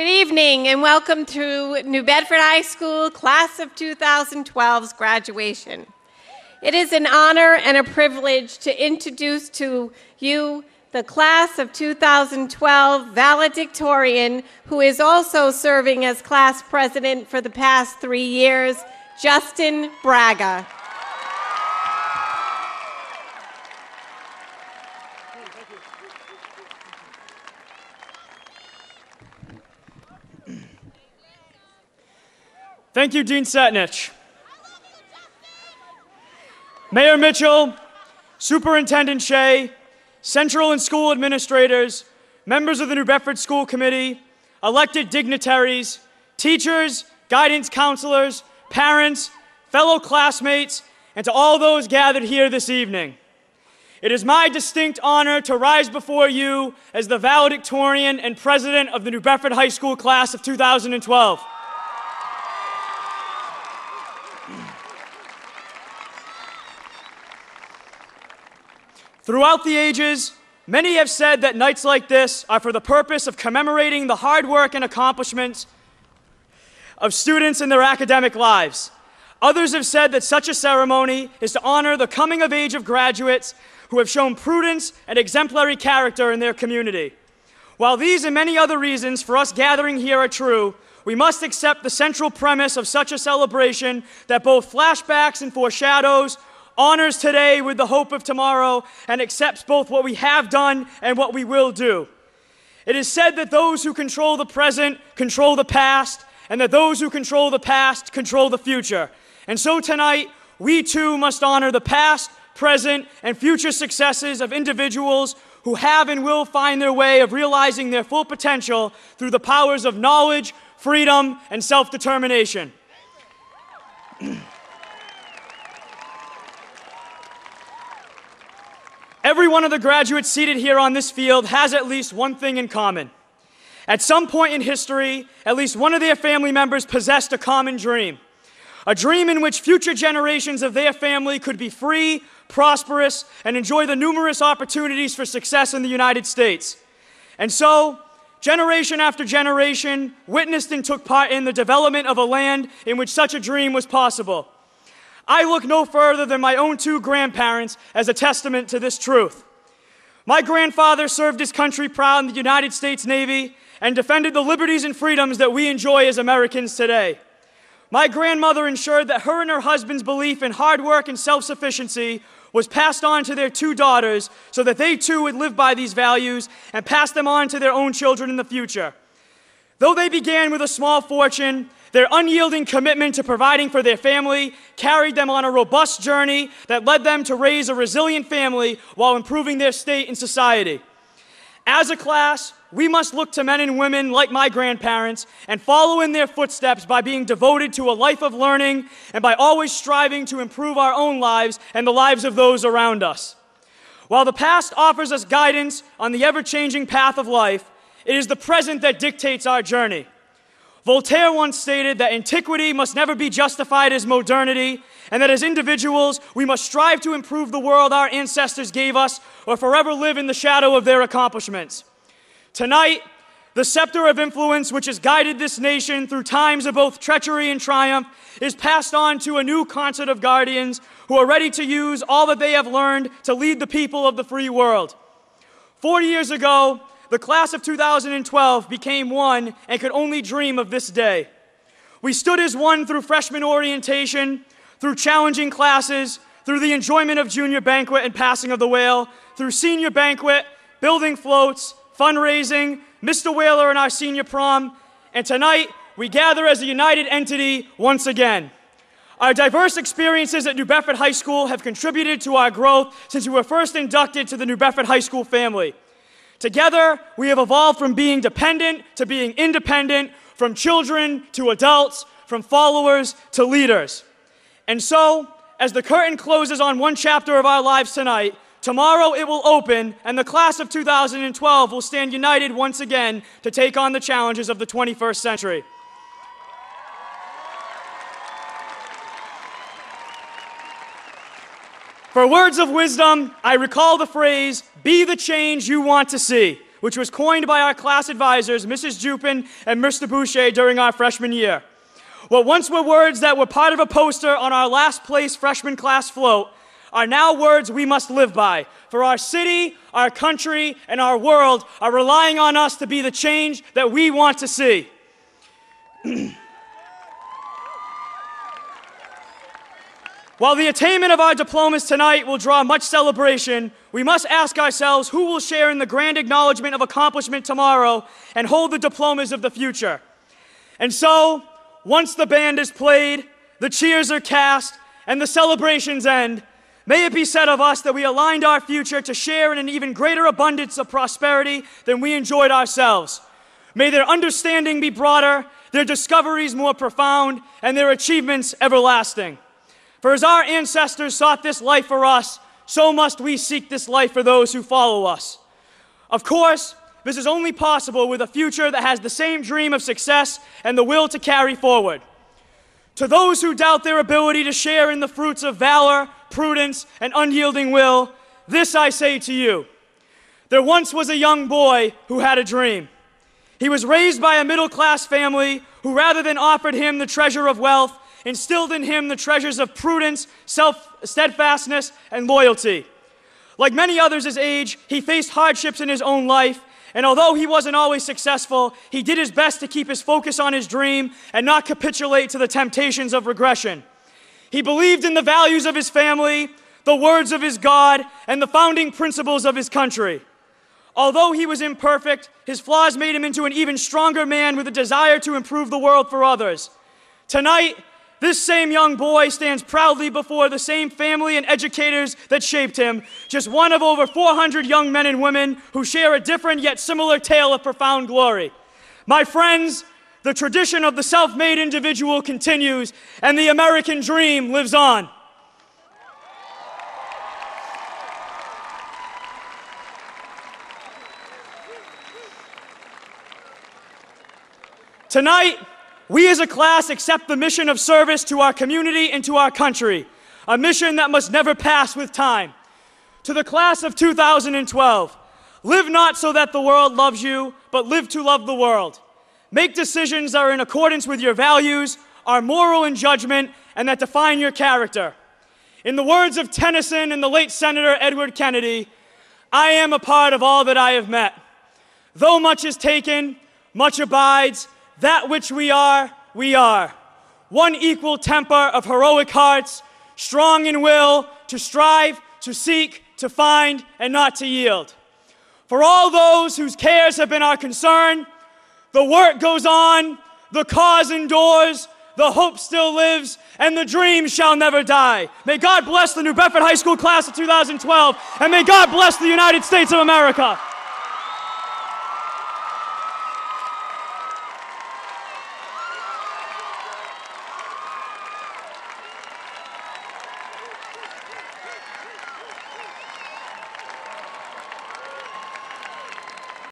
Good evening and welcome to New Bedford High School Class of 2012's graduation. It is an honor and a privilege to introduce to you the Class of 2012 Valedictorian, who is also serving as class president for the past 3 years, Justin Braga. Thank you, Dean Setnich. Mayor Mitchell, Superintendent Shea, Central and school administrators, members of the New Bedford School Committee, elected dignitaries, teachers, guidance counselors, parents, fellow classmates, and to all those gathered here this evening. It is my distinct honor to rise before you as the valedictorian and president of the New Bedford High School Class of 2012. Throughout the ages, many have said that nights like this are for the purpose of commemorating the hard work and accomplishments of students in their academic lives. Others have said that such a ceremony is to honor the coming of age of graduates who have shown prudence and exemplary character in their community. While these and many other reasons for us gathering here are true, we must accept the central premise of such a celebration that both flashbacks and foreshadows, honors today with the hope of tomorrow, and accepts both what we have done and what we will do. It is said that those who control the present control the past, and that those who control the past control the future. And so tonight, we too must honor the past, present, and future successes of individuals who have and will find their way of realizing their full potential through the powers of knowledge, freedom, and self-determination. Every one of the graduates seated here on this field has at least one thing in common. At some point in history, at least one of their family members possessed a common dream. A dream in which future generations of their family could be free, prosperous, and enjoy the numerous opportunities for success in the United States. And so, generation after generation witnessed and took part in the development of a land in which such a dream was possible. I look no further than my own two grandparents as a testament to this truth. My grandfather served his country proud in the United States Navy and defended the liberties and freedoms that we enjoy as Americans today. My grandmother ensured that her and her husband's belief in hard work and self-sufficiency was passed on to their two daughters so that they too would live by these values and pass them on to their own children in the future. Though they began with a small fortune, their unyielding commitment to providing for their family carried them on a robust journey that led them to raise a resilient family while improving their state in society. As a class, we must look to men and women like my grandparents and follow in their footsteps by being devoted to a life of learning and by always striving to improve our own lives and the lives of those around us. While the past offers us guidance on the ever-changing path of life, it is the present that dictates our journey. Voltaire once stated that antiquity must never be justified as modernity, and that as individuals, we must strive to improve the world our ancestors gave us or forever live in the shadow of their accomplishments. Tonight, the scepter of influence which has guided this nation through times of both treachery and triumph is passed on to a new concert of guardians who are ready to use all that they have learned to lead the people of the free world. 40 years ago, the class of 2012 became one and could only dream of this day. We stood as one through freshman orientation, through challenging classes, through the enjoyment of junior banquet and passing of the whale, through senior banquet, building floats, fundraising, Mr. Whaler and our senior prom, and tonight we gather as a united entity once again. Our diverse experiences at New Bedford High School have contributed to our growth since we were first inducted to the New Bedford High School family. Together, we have evolved from being dependent to being independent, from children to adults, from followers to leaders. And so, as the curtain closes on one chapter of our lives tonight, tomorrow it will open, and the class of 2012 will stand united once again to take on the challenges of the 21st century. For words of wisdom, I recall the phrase, "Be the change you want to see," which was coined by our class advisors, Mrs. Jupin and Mr. Boucher, during our freshman year. What once were words that were part of a poster on our last place freshman class float are now words we must live by. For our city, our country, and our world are relying on us to be the change that we want to see. While the attainment of our diplomas tonight will draw much celebration, we must ask ourselves who will share in the grand acknowledgement of accomplishment tomorrow and hold the diplomas of the future. And so, once the band is played, the cheers are cast, and the celebrations end, may it be said of us that we aligned our future to share in an even greater abundance of prosperity than we enjoyed ourselves. May their understanding be broader, their discoveries more profound, and their achievements everlasting. For as our ancestors sought this life for us, so must we seek this life for those who follow us. Of course, this is only possible with a future that has the same dream of success and the will to carry forward. To those who doubt their ability to share in the fruits of valor, prudence, and unyielding will, this I say to you. There once was a young boy who had a dream. He was raised by a middle-class family who, rather than offered him the treasure of wealth, instilled in him the treasures of prudence, steadfastness, and loyalty. Like many others his age, he faced hardships in his own life, and although he wasn't always successful, he did his best to keep his focus on his dream and not capitulate to the temptations of regression. He believed in the values of his family, the words of his God, and the founding principles of his country. Although he was imperfect, his flaws made him into an even stronger man with a desire to improve the world for others. Tonight, this same young boy stands proudly before the same family and educators that shaped him, just one of over 400 young men and women who share a different yet similar tale of profound glory. My friends, the tradition of the self-made individual continues, and the American dream lives on. Tonight, we as a class accept the mission of service to our community and to our country, a mission that must never pass with time. To the class of 2012, live not so that the world loves you, but live to love the world. Make decisions that are in accordance with your values, are moral in judgment, and that define your character. In the words of Tennyson and the late Senator Edward Kennedy, I am a part of all that I have met. Though much is taken, much abides. That which we are, we are. One equal temper of heroic hearts, strong in will, to strive, to seek, to find, and not to yield. For all those whose cares have been our concern, the work goes on, the cause endures, the hope still lives, and the dream shall never die. May God bless the New Bedford High School class of 2012, and may God bless the United States of America.